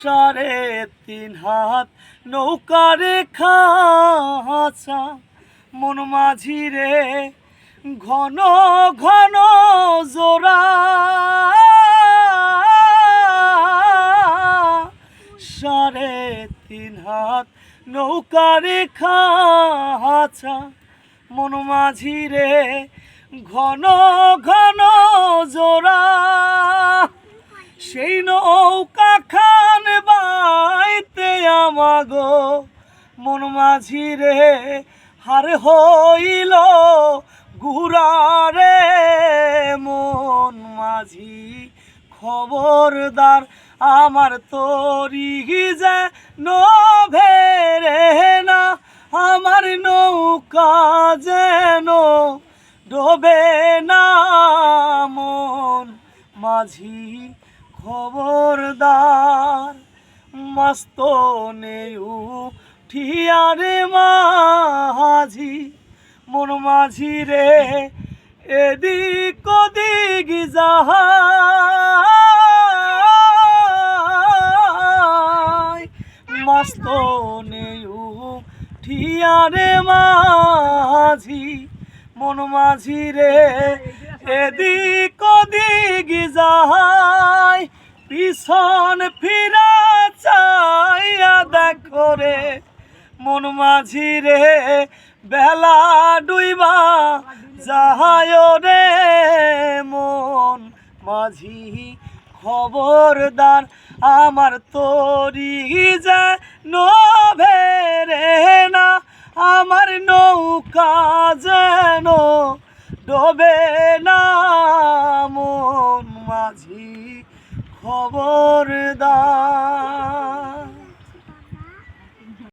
সাড়ে তিন হাত নৌকারে খাঁচা মন মাঝি রে ঘন ঘন জোড়া সাড়ে তিন হাত নৌকারে খাঁচা মন মাঝি রে ঘন ঘন জোড়া সেই নৌকা খান বাইতে আমাগো মন মাঝি রে হার হইল গুরারে মন মাঝি খবরদার আমার তরি যেন ভেরে না আমার নৌকা যেন ডোবে না মন মাঝি খবরদার মস্তনে উঠিয়ারে মাঝি মন মাঝি রে এদিক ওদিক যাহাই মস্তনে উঠিয়ারে মাঝি মন মাঝি রে এদিক ওদিক যাহাই পিছন ফিরা চাইয়া দেখো রে মন মাঝি রে বেলা ডুইবা যাহায় রে মন মাঝি খবরদার আমার তরি যেন ভেরে না আমার নৌকা যেন ডোবে না মন মাঝি খবরদার।